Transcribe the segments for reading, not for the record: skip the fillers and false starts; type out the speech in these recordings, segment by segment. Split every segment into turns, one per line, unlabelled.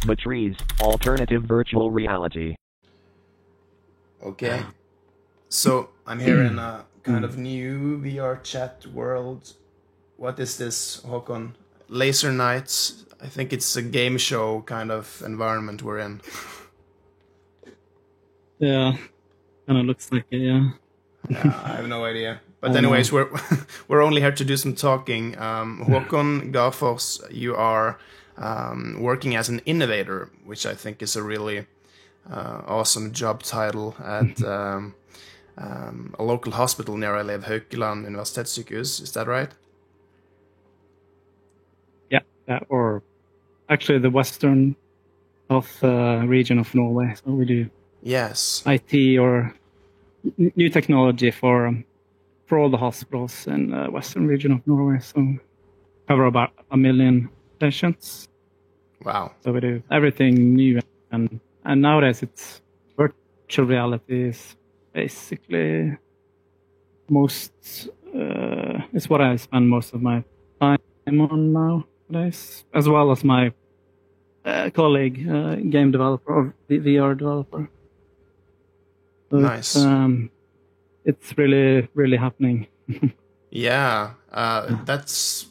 Matriz, alternative virtual reality.
Okay. So I'm here in a kind of new VR chat world. What is this, Håkon? Laser Nights. I think it's a game show kind of environment we're in.
Yeah, kind of looks like it. Yeah.
Yeah, I have no idea. But anyways, we're we're only here to do some talking. Håkon Gafors, you are working as an innovator, which I think is a really awesome job title at a local hospital near I live, Haukeland Universitetssykehus. Is that right?
Yeah, or actually the western of region of Norway. So we do IT or new technology for all the hospitals in the western region of Norway. So cover about 1 million patients.
Wow.
So we do everything new, and nowadays it's virtual reality is basically it's what I spend most of my time on nowadays, as well as my colleague, game developer or VR developer. So
nice.
It's really, really happening.
Yeah, that's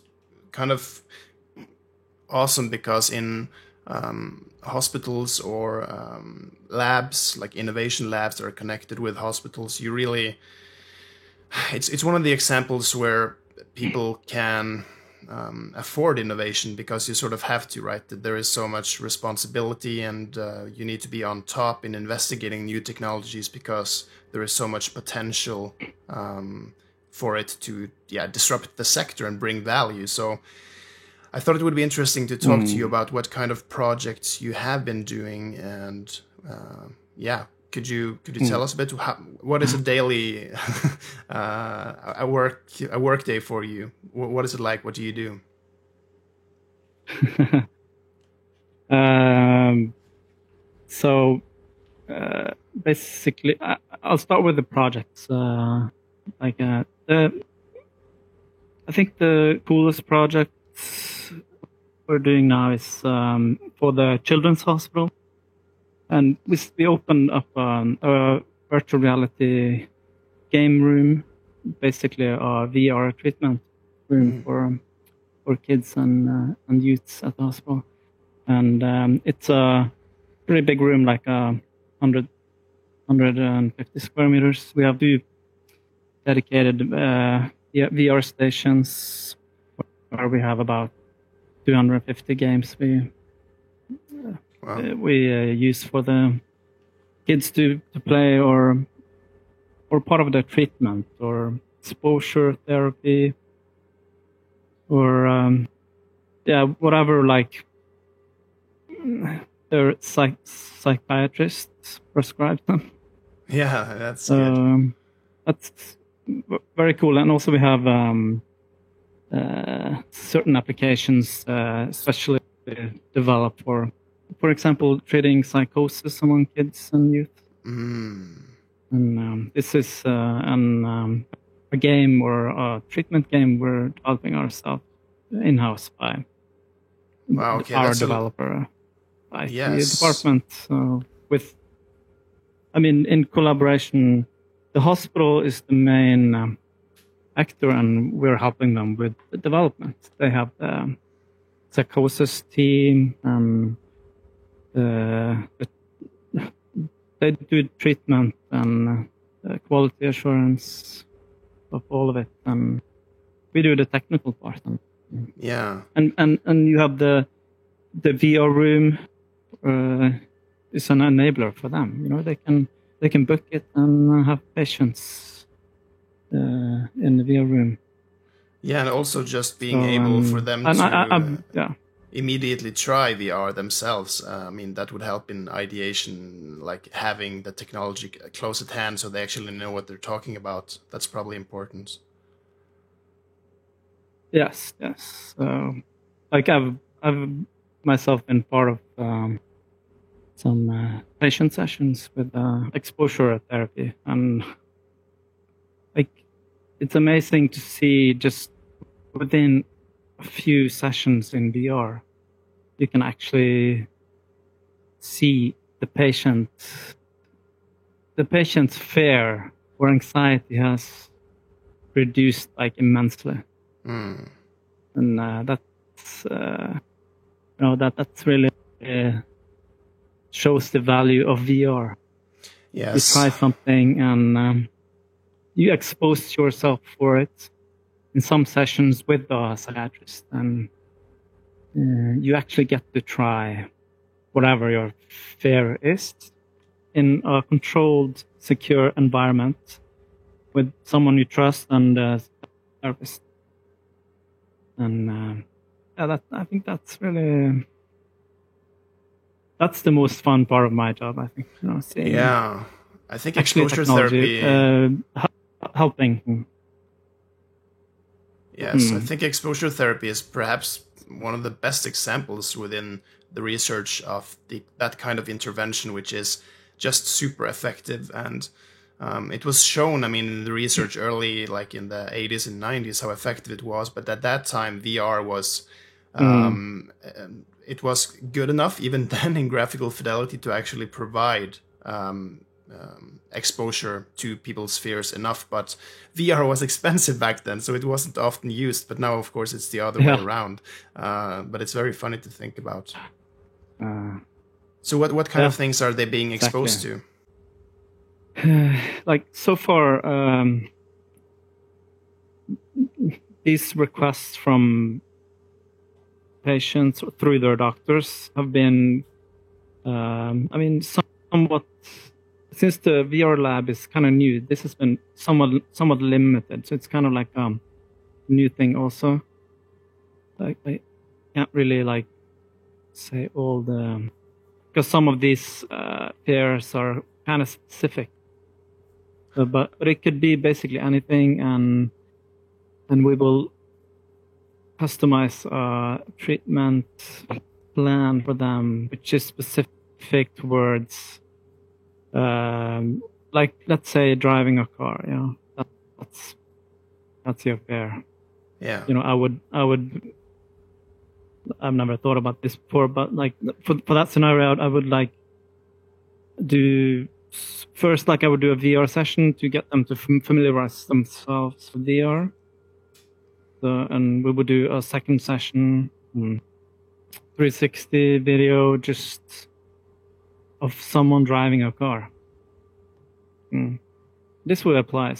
kind of awesome because in hospitals or labs, like innovation labs that are connected with hospitals, you really, it's one of the examples where people can afford innovation because you sort of have to, right? That there is so much responsibility and you need to be on top in investigating new technologies because there is so much potential for it to disrupt the sector and bring value. So I thought it would be interesting to talk to you about what kind of projects you have been doing, and could you tell us a bit what is a daily a work day for you? What is it like? What do you do?
So basically, I'll start with the projects. I think the coolest projects we're doing now is for the Children's Hospital. And we opened up a virtual reality game room, basically a VR treatment room for kids and youths at the hospital. And it's a pretty big room, like 150 square meters. We have two dedicated VR stations where we have about 250 games we use for the kids to play or part of the treatment or exposure therapy or whatever, like their psychiatrists prescribe them.
Yeah, that's good.
That's very cool. And also we have certain applications especially developed for example, treating psychosis among kids and youth. And this is a game or a treatment game we're developing ourselves in-house by our developer IT department. In collaboration, the hospital is the main actor, and we're helping them with the development. They have the psychosis team, and they do treatment and quality assurance of all of it, and we do the technical part. And you have the VR room is an enabler for them. You know, they can book it and have patients in the VR room.
Yeah, and also just being able for them to immediately try VR themselves. That would help in ideation, like having the technology close at hand so they actually know what they're talking about. That's probably important.
Yes. I've myself been part of some patient sessions with exposure therapy, and it's amazing to see just within a few sessions in VR, you can actually see the patient's fear or anxiety has reduced like immensely.
Mm.
And that's that's really shows the value of VR.
Yes.
You try something and you expose yourself for it in some sessions with the psychiatrist, and you actually get to try whatever your fear is in a controlled, secure environment with someone you trust and a therapist. And I think that's really the most fun part of my job. I think, seeing
Yeah, I think
actually
exposure
technology
therapy.
helping.
Yes, I think exposure therapy is perhaps one of the best examples within the research of that kind of intervention, which is just super effective. And it was shown, I mean, in the research early, like in the 80s and 90s, how effective it was. But at that time, VR was, it was good enough, even then, in graphical fidelity to actually provide exposure to people's fears enough. But VR was expensive back then, so it wasn't often used. But now, of course, it's the other way around. But it's very funny to think about. So what kind of things are they being exposed to?
Like so far, these requests from patients through their doctors have been, somewhat, since the VR lab is kind of new, this has been somewhat limited. So it's kind of like a new thing also. Like I can't really like say all the, because some of these fears are kind of specific. But it could be basically anything, and we will customize a treatment plan for them, which is specific towards, like let's say driving a car. That's your fear.
Yeah.
I've never thought about this before, but like for that scenario, I would like do. First, like I would do a VR session to get them to familiarize themselves with VR. And we would do a second session, 360 video, just of someone driving a car. This would apply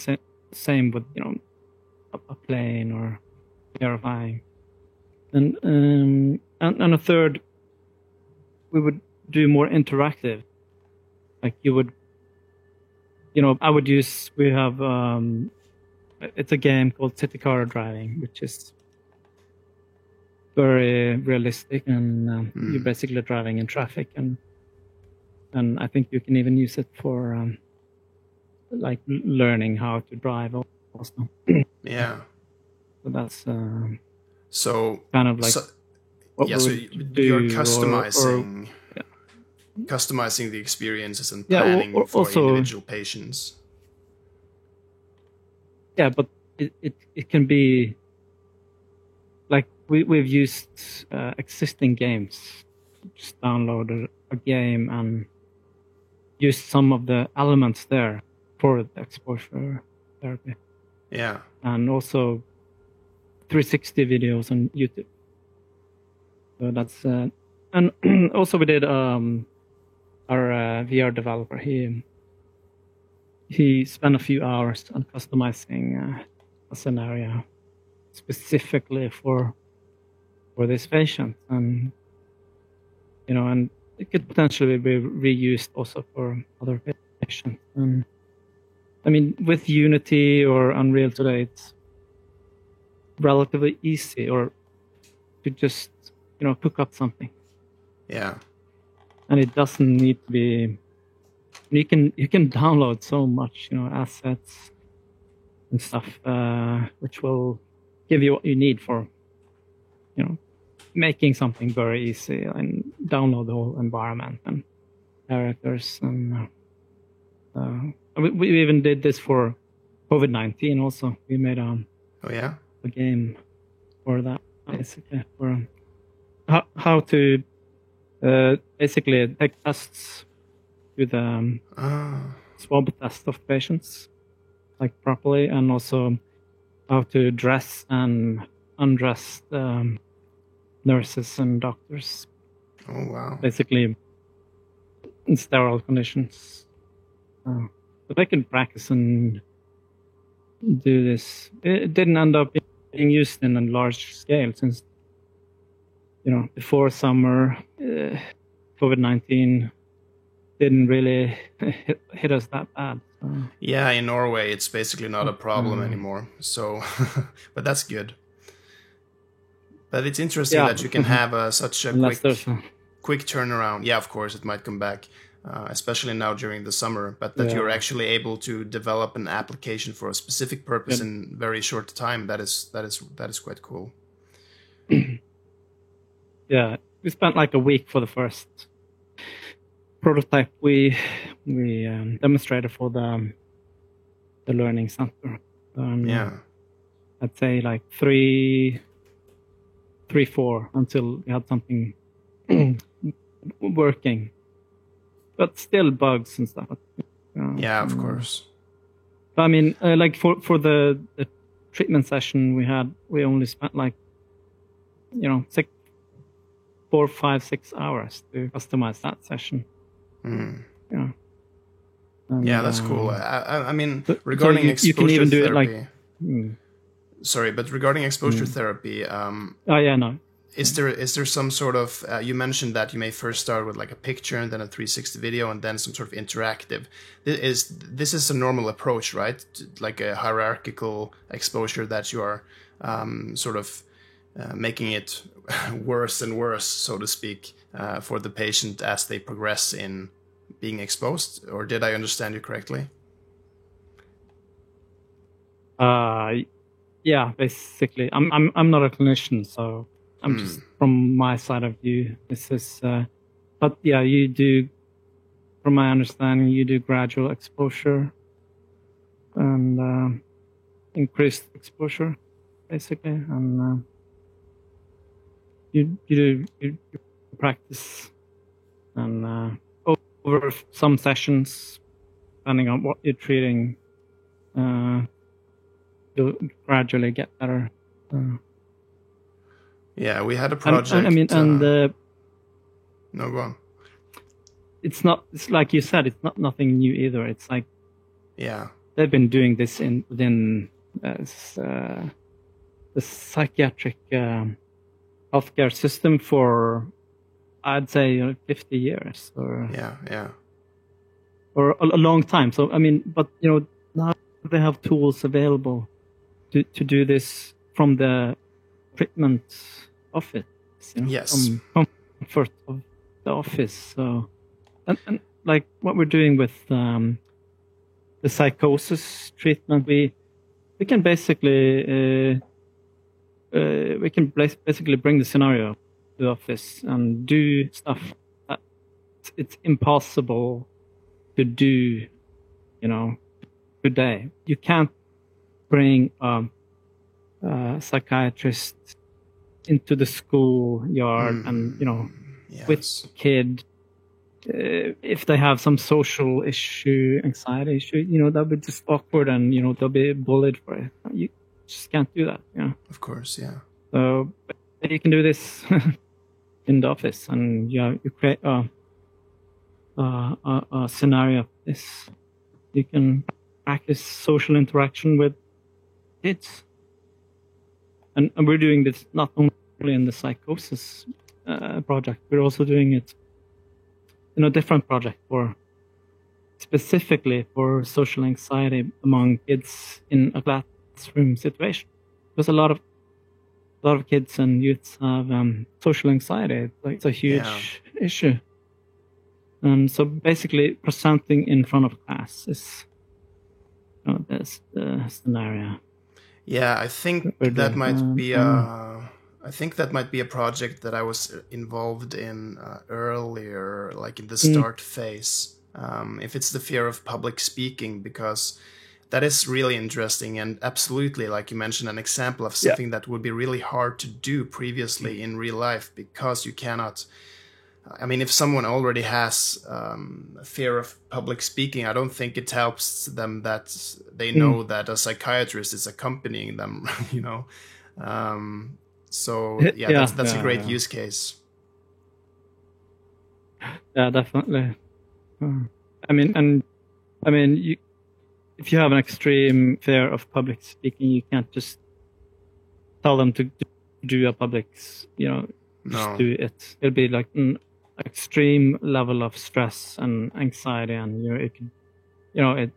same with a plane or terrifying. And a third, we would do more interactive. Like you would. I would use, we have, it's a game called City Car Driving, which is very realistic, and you're basically driving in traffic, and I think you can even use it for like learning how to drive also.
Yeah.
So that's
so
kind of like what
so you're customizing. Customizing the experiences and planning for also, individual patients.
Yeah, but it can be like we've used existing games. Just downloaded a game and used some of the elements there for the exposure therapy.
Yeah,
and also 360 videos on YouTube. So that's and also we did our VR developer, he spent a few hours on customizing a scenario specifically for this patient, and and it could potentially be reused also for other patients. And I mean, with Unity or Unreal today, it's relatively easy, or to just cook up something.
Yeah.
And it doesn't need to be. You can download so much, assets and stuff, which will give you what you need for, making something very easy, and download the whole environment and characters. And we even did this for COVID-19. Also, we made a game for that, basically, for how to Basically take tests, do the swab test of patients, like properly, and also how to dress and undress nurses and doctors.
Oh, wow.
Basically, in sterile conditions. But I can practice and do this. It didn't end up being used in a large scale since, before summer, COVID-19 didn't really hit us that bad. So.
Yeah, in Norway, it's basically not a problem anymore. So, but that's good. But it's interesting that you can have such a quick turnaround. Yeah, of course, it might come back, especially now during the summer. But that you're actually able to develop an application for a specific purpose in very short time. That is quite cool.
Yeah, we spent like a week for the first prototype. We demonstrated for the learning center. I'd say like 3-4 until we had something working, but still bugs and stuff.
Yeah, of course.
I mean, like for the treatment session we only spent like 4, 5, 6 hours to customize that session. Yeah. And,
that's cool. I mean, regarding exposure
you can even do
therapy,
it like.
Sorry, but regarding exposure therapy,
no.
Is there some sort of you mentioned that you may first start with like a picture and then a 360 video and then some sort of interactive. This is a normal approach, right? Like a hierarchical exposure that you are sort of making it worse and worse, so to speak, for the patient as they progress in being exposed. Or did I understand you correctly?
Yeah, basically. I'm not a clinician, so I'm just from my side of view. This is, but yeah, you do. From my understanding, you do gradual exposure and increased exposure, basically, and you practice and over some sessions, depending on what you're treating, you'll gradually get better.
Yeah, we had a project. No, go on.
It's like you said, it's nothing new either. It's like, they've been doing this within the psychiatric healthcare system for, I'd say, 50 years or or a long time. So I mean, but now they have tools available to do this from the treatment office.
Yes,
from comfort of the office. So and like what we're doing with the psychosis treatment, we can basically bring the scenario to the office and do stuff that it's impossible to do, today. You can't bring a psychiatrist into the schoolyard and, with a kid, if they have some social issue, anxiety issue, that would be just awkward and, they'll be bullied for it. You just can't do that.
Of course, yeah.
So you can do this in the office, and you create a scenario of this. You can practice social interaction with kids, and we're doing this not only in the psychosis project. We're also doing it in a different project specifically for social anxiety among kids in a classroom situation, because a lot of kids and youths have social anxiety. It's a huge issue. And so basically presenting in front of class is that's the scenario.
Yeah, I think that might be a project that I was involved in earlier, like in the start phase. If it's the fear of public speaking, because that is really interesting and absolutely, like you mentioned, an example of something that would be really hard to do previously in real life, because you cannot I mean, if someone already has a fear of public speaking, I don't think it helps them that they know that a psychiatrist is accompanying them, you know. So yeah,
Yeah,
that's a great
yeah.
use case.
Yeah, definitely. I mean, if you have an extreme fear of public speaking, you can't just tell them to do a public, just
No.
do it. It'll be like an extreme level of stress and anxiety, and it can, it.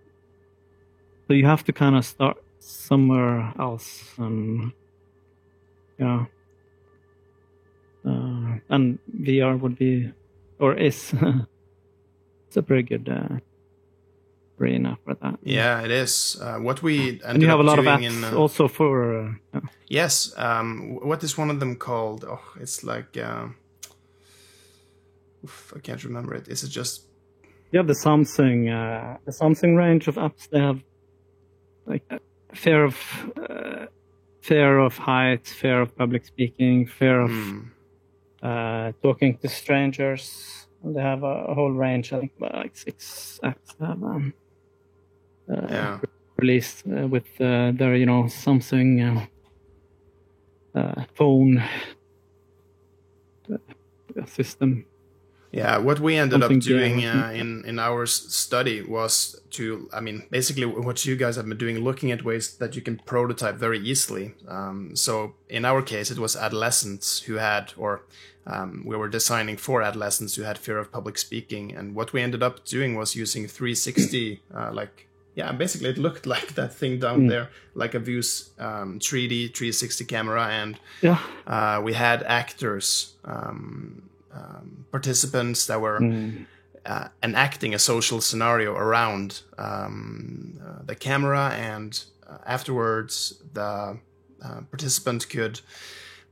So you have to kind of start somewhere else, and and VR would be, or is, it's a pretty good arena for that.
Yeah, it is. What we ended
And you have
up
a lot of
doing
apps
in
also for.
yes. What is one of them called? Oh, it's like I can't remember it. Is it just?
You have the Samsung range of apps. They have like fear of heights, fear of public speaking, fear of talking to strangers. And they have a whole range. I think like 6 apps have released with their Samsung phone system.
Yeah, what we ended up
Something
doing
different.
in our study was to, I mean, basically what you guys have been doing, looking at ways that you can prototype very easily. So in our case, it was adolescents who had, or we were designing for adolescents who had fear of public speaking. And what we ended up doing was using 360, basically it looked like that thing down there, like a Vue's 3D 360 camera. And we had actors, participants that were enacting a social scenario around the camera, and afterwards the participant could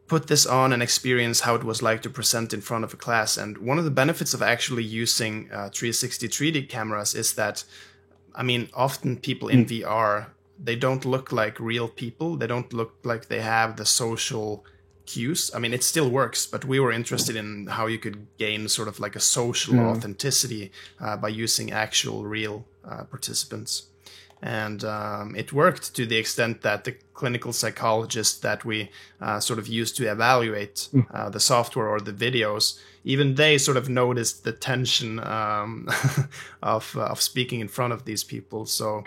put this on and experience how it was like to present in front of a class. And one of the benefits of actually using 360 3D cameras is that, I mean, often people in VR, they don't look like real people. They don't look like they have the social cues. I mean, it still works, but we were interested in how you could gain sort of like a social authenticity by using actual real participants. And it worked to the extent that the clinical psychologists that we sort of used to evaluate the software or the videos, even they sort of noticed the tension of speaking in front of these people. So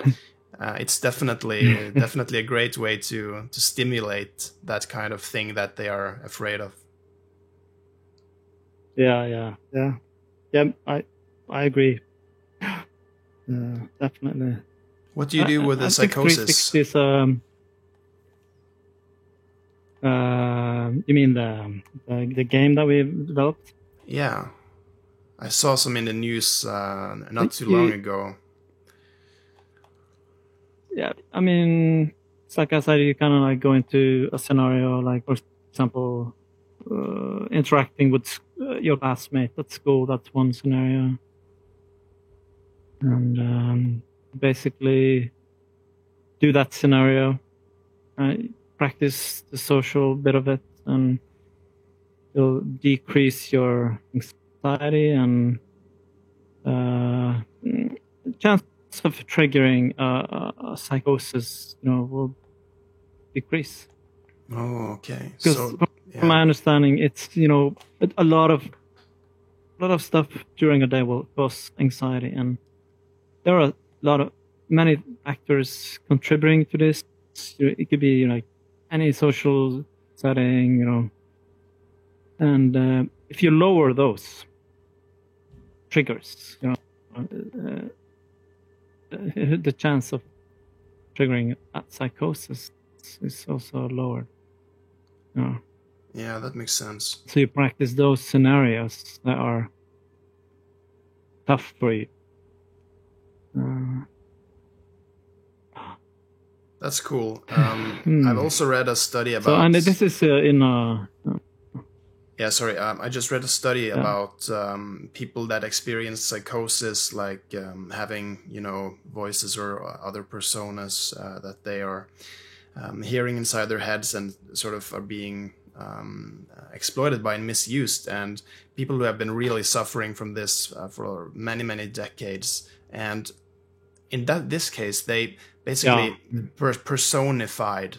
it's definitely a great way to stimulate that kind of thing that they are afraid of.
Yeah. I agree. Definitely.
What do you do with the psychosis?
360 is, you mean the game that we developed?
Yeah, I saw some in the news not too long ago.
Yeah, I mean, it's like I said, you kind of like go into a scenario, like for example, interacting with your classmate at school. That's one scenario, and basically do that scenario, practice the social bit of it, and it'll decrease your anxiety and chance of triggering a psychosis, will decrease.
Oh, okay.
Because from my understanding, it's a lot of stuff during a day will cause anxiety, and there are many actors contributing to this. It could be like any social setting, and if you lower those triggers, the chance of triggering a psychosis is also lowered.
Yeah, that makes sense.
So you practice those scenarios that are tough for you.
That's cool. I've also read a study about.
So, and this is in.
Yeah, sorry. I just read a study about people that experience psychosis, like having, voices or other personas that they are hearing inside their heads and sort of are being exploited by and misused, and people who have been really suffering from this for many, many decades. And in this case, they basically personified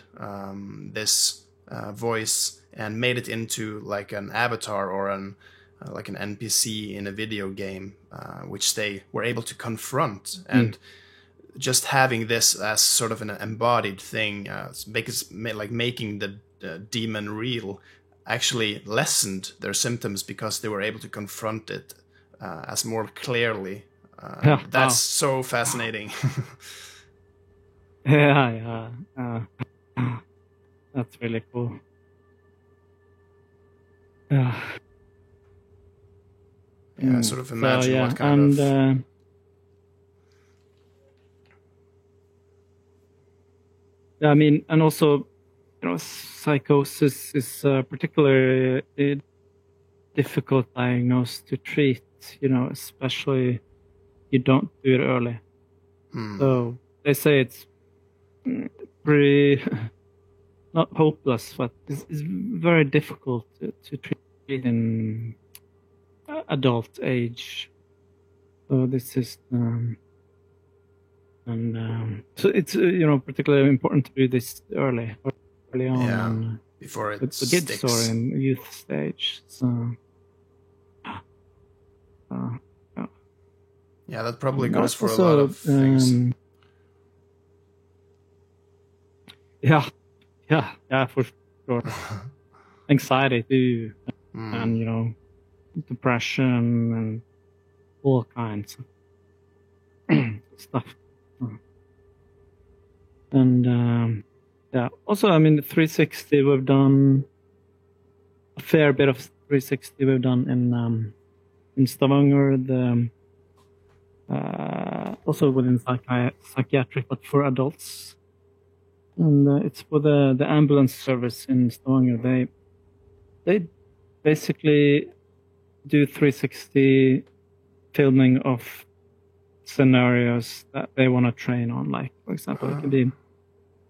this voice and made it into like an avatar or like an NPC in a video game, which they were able to confront. And just having this as sort of an embodied thing, making the demon real, actually lessened their symptoms because they were able to confront it as more clearly. That's so fascinating.
Yeah. That's really cool. Yeah.
Yeah, sort of imagine what kind of...
I mean, and also, psychosis is a particularly difficult diagnosis to treat, especially you don't do it early. So they say it's pretty, not hopeless, but it's very difficult to treat in adult age. So this is... so it's particularly important to do this early on,
before it
with the kids or in youth stage. So,
yeah, that probably goes for also, a lot of things.
Yeah, for sure. Anxiety too, and depression and all kinds of stuff. And also, I mean, the 360 we've done a fair bit of 360 we've done in Stavanger, also within psychiatric, but for adults. And it's for the ambulance service in Stavanger. They basically do 360 filming of scenarios that they want to train on. Like, for example, it could be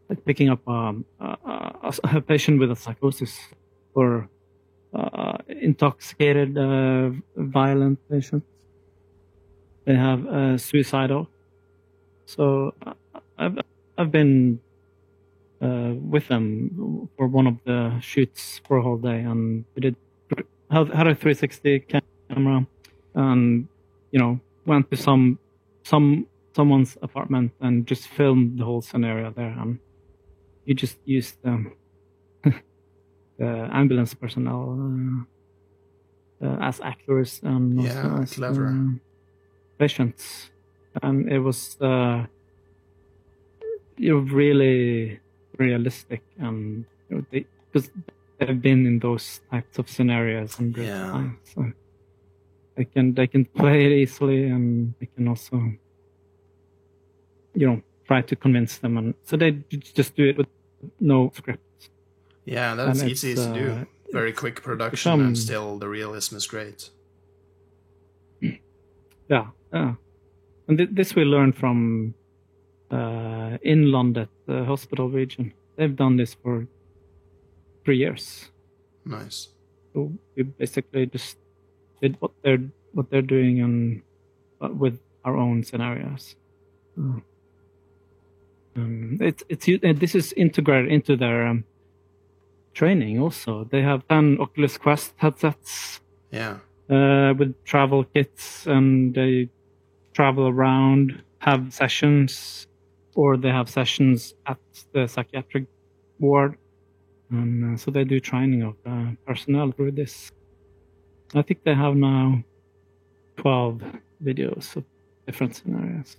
like picking up a patient with a psychosis or intoxicated, violent patients. They have suicidal. So I've been with them for one of the shoots for a whole day, and we did had a 360 camera, and went to someone's apartment and just filmed the whole scenario there, and you just used the ambulance personnel as actors and also as
clever
patients, and it was really realistic, and because they've been in those types of scenarios in real time, so they can play it easily, and they can also try to convince them, and so they just do it with no script.
Yeah, that's easy to do. Very quick production, and still the realism is great.
Yeah. And this we learned from Inlandet, the hospital region. They've done this for 3 years.
Nice.
So we basically just did what they're doing, and with our own scenarios. This is integrated into their training. Also, they have 10 Oculus Quest headsets.
Yeah.
With travel kits, and they travel around, have sessions, or they have sessions at the psychiatric ward, and so they do training of personnel through this. I think they have now 12 videos of different scenarios.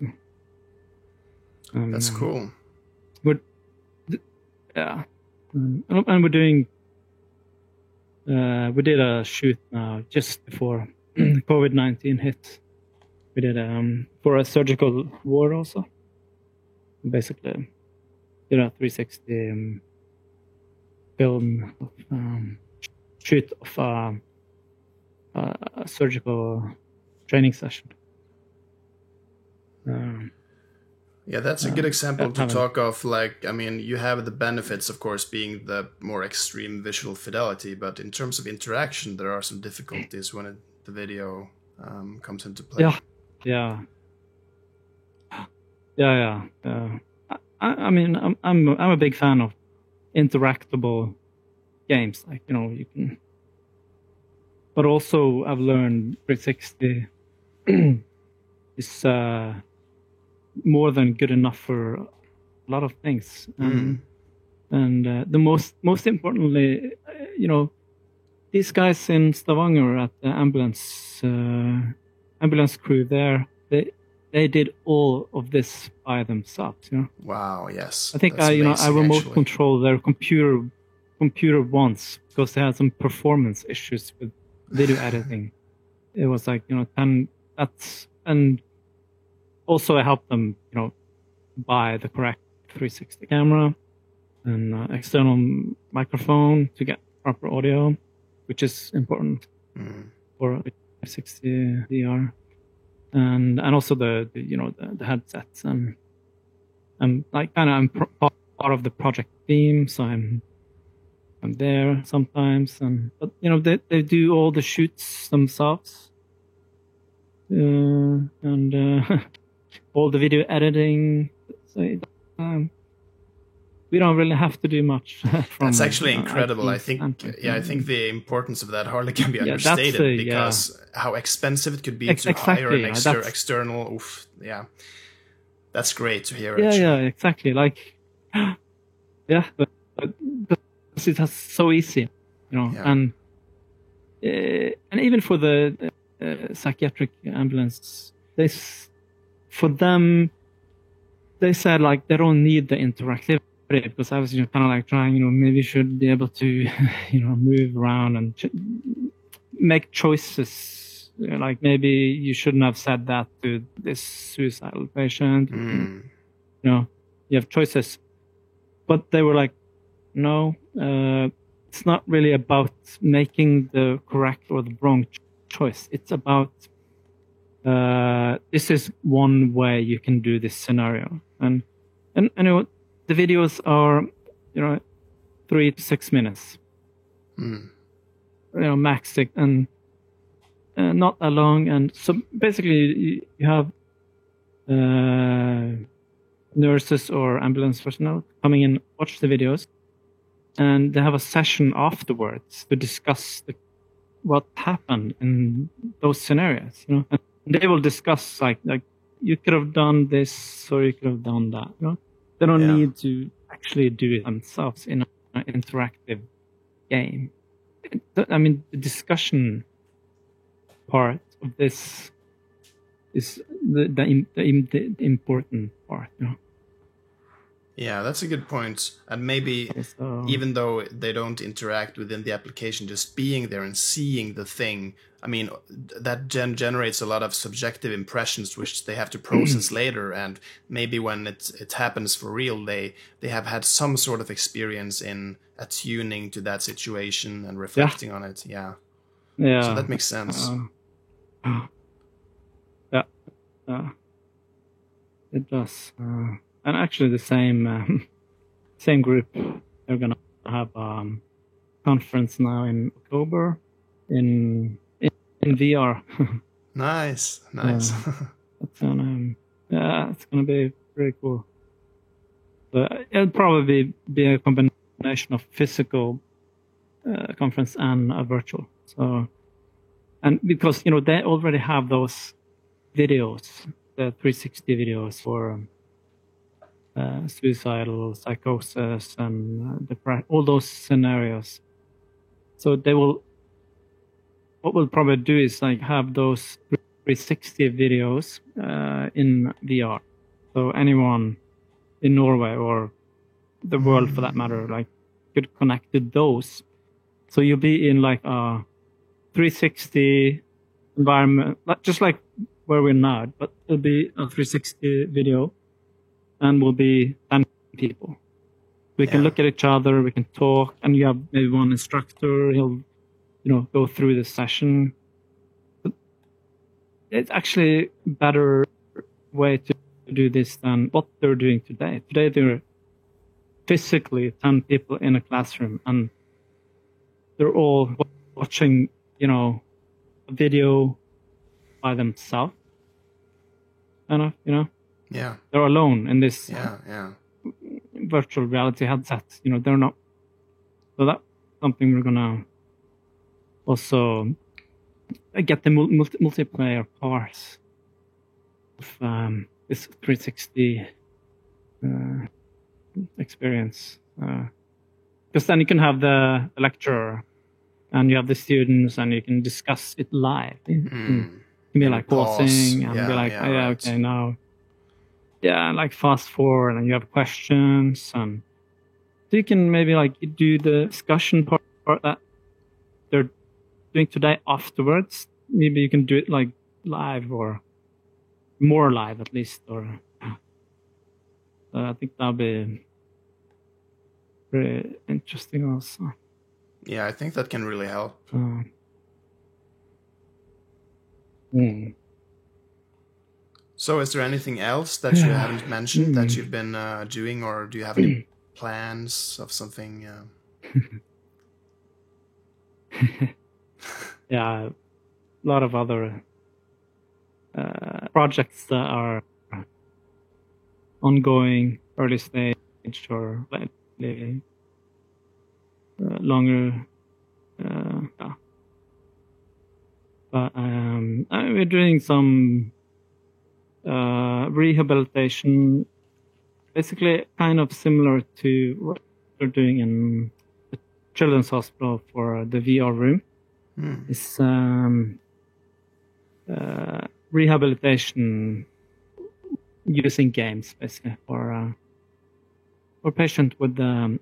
That's cool.
And we're doing. We did a shoot now just before COVID-19 hit. We did for a surgical ward also. Basically, did a 360 film shoot of a surgical training session.
Yeah, that's a good example to
haven't-
talk of. Like, I mean, you have the benefits, of course, being the more extreme visual fidelity, but in terms of interaction, there are some difficulties when the video comes into play.
Yeah. I mean, I'm a big fan of interactable games. Like, you know, you can. But also, I've learned 360 is more than good enough for a lot of things. And the most importantly, you know, these guys in Stavanger at the ambulance crew there, they did all of this by themselves. You know.
Wow. Yes.
I think
That's
I
amazing,
remote
actually.
control their computer once because they had some performance issues with video editing. It was like, you know, and also I helped them, you know, buy the correct 360 camera and external microphone to get proper audio, which is important for 360 VR, and also the you know the headsets, and like kind of I'm part of the project team, so I'm there sometimes, but you know they do all the shoots themselves, and all the video editing. So we don't really have to do much.
That's actually incredible.
IT
I think,
standpoint.
I think the importance of that hardly can be
Yeah, that's
understated because how expensive it could be to hire
exactly,
an external. Oof, yeah, that's great to hear.
Yeah,
actually.
exactly. Like, but it's so easy, you know, and even for the psychiatric ambulance, for them, they said like they don't need the interactivity because I was kind of like trying, you know, maybe you should be able to, you know, move around and make choices. You know, like maybe you shouldn't have said that to this suicidal patient. You know, you have choices, but they were like, no, it's not really about making the correct or the wrong choice. It's about this is one way you can do this scenario, and you know the videos are, you know, 3 to 6 minutes, you know, max, and not that long. And so basically, you have nurses or ambulance personnel coming in, watch the videos, and they have a session afterwards to discuss what happened in those scenarios. You know, and they will discuss like you could have done this or you could have done that. You know, they don't need to actually do it themselves in an interactive game. I mean, the discussion part of this is the important part. You know?
Yeah, that's a good point. And maybe even though they don't interact within the application, just being there and seeing the thing, I mean, that generates a lot of subjective impressions which they have to process later. And maybe when it happens for real, they have had some sort of experience in attuning to that situation and reflecting on it. Yeah. So that makes sense.
It does. And actually, the same group, they're gonna have conference now in October in VR.
Nice.
It's gonna be pretty cool. But it'll probably be a combination of physical conference and a virtual. So, and because you know they already have those videos, the 360 videos for suicidal, psychosis, and depression, all those scenarios. So they will. What we'll probably do is like have those 360 videos in VR. So anyone in Norway or the world, for that matter, like could connect to those. So you'll be in like a 360 environment, just like where we're now, but it'll be a 360 video. And we'll be 10 people. We can look at each other, we can talk, and you have maybe one instructor, he'll, you know, go through the session. But it's actually a better way to to do this than what they're doing today. Today they're physically 10 people in a classroom, and they're all watching, a video by themselves.
Yeah.
They're alone in this
Yeah.
virtual reality headset. They're not. So that's something we're gonna also get the multiplayer parts of this 360 experience. Because then you can have the lecturer and you have the students and you can discuss it live. You can be like pausing and be like, right. Okay, now. Yeah, like fast forward and you have questions, and so you can maybe like do the discussion part that they're doing today afterwards. Maybe you can do it like live or more live at least, or I think that'll be pretty interesting also.
Yeah, I think that can really help. So is there anything else that you haven't mentioned that you've been doing, or do you have any plans of something?
Yeah, a lot of other projects that are ongoing, early stage, or slightly longer. But we're doing some rehabilitation, basically kind of similar to what we're doing in the Children's Hospital for the VR room. It's rehabilitation using games, basically, for patients with their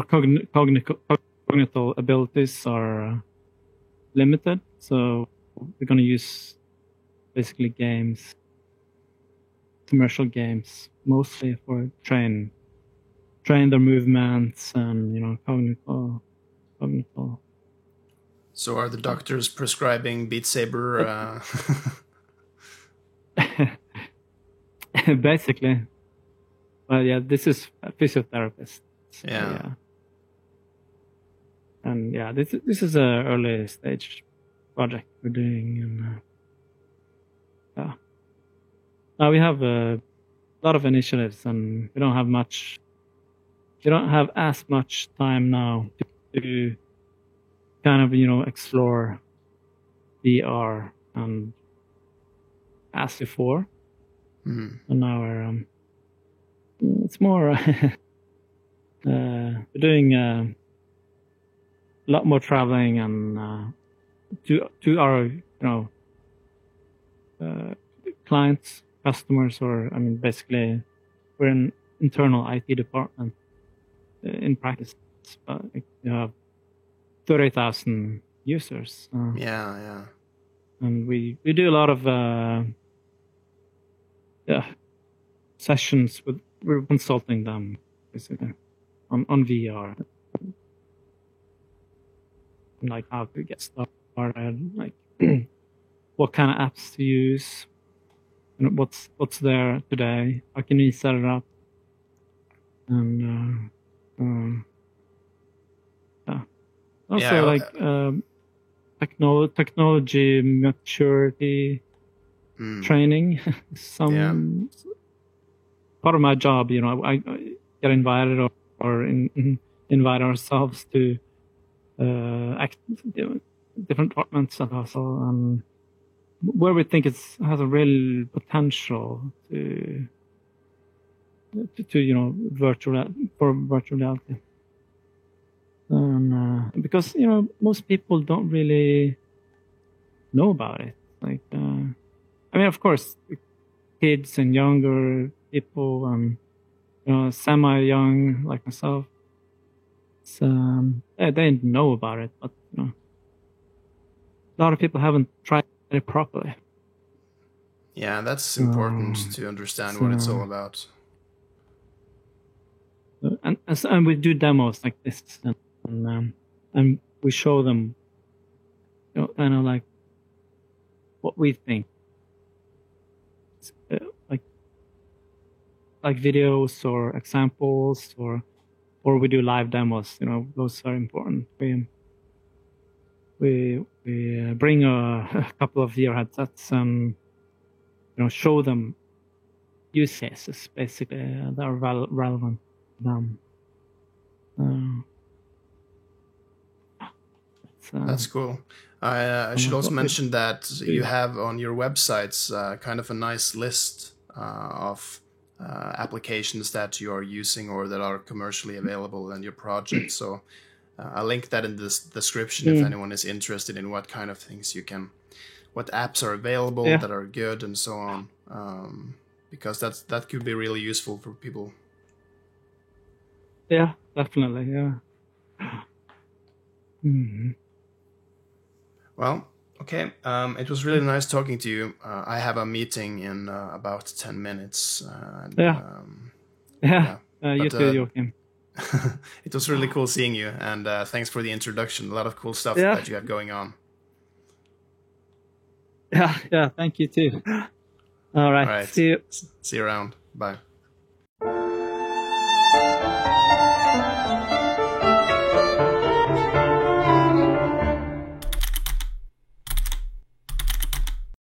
cognitive abilities are limited, so we're going to use basically games, commercial games, mostly for train their movements and cognitive.
So are the doctors prescribing Beat Saber?
Basically, but yeah, this is a physiotherapist. So,
yeah.
And yeah, this is a early stage project we're doing, and now we have a lot of initiatives, and we don't have as much time now to kind of explore VR and as before. And now it's more we're doing a lot more traveling and to our clients, customers, or basically we're an internal IT department in practice, but you have 30,000 users. And we do a lot of sessions we're consulting them basically on VR, like how to get started, like what kind of apps to use, and what's there today, how can you set it up, and also technology maturity training. Some part of my job, I get invited or invite ourselves to different departments at Hustle, where we think it has a real potential to virtual reality. Because most people don't really know about it. Like, of course, kids and younger people, semi-young like myself, they didn't know about it, but a lot of people haven't tried it properly.
Yeah, that's important to understand what it's all about.
And we do demos like this, and we show them, kind of like what we think. Uh, like like videos or examples, or we do live demos. Those are important. We bring a couple of VR headsets and show them use cases basically that are relevant to them.
That's cool. I should also mention that you have on your websites kind of a nice list of applications that you are using or that are commercially available in your project. So I'll link that in this description if anyone is interested in what kind of things what apps are available that are good and so on. Because that could be really useful for people.
Yeah, definitely. Yeah. Mm-hmm.
Well, okay. It was really nice talking to you. I have a meeting in about 10 minutes.
You too, Joachim.
It was really cool seeing you, and thanks for the introduction. A lot of cool stuff that you have going on.
Yeah, thank you too. All right. See you.
See you around. Bye.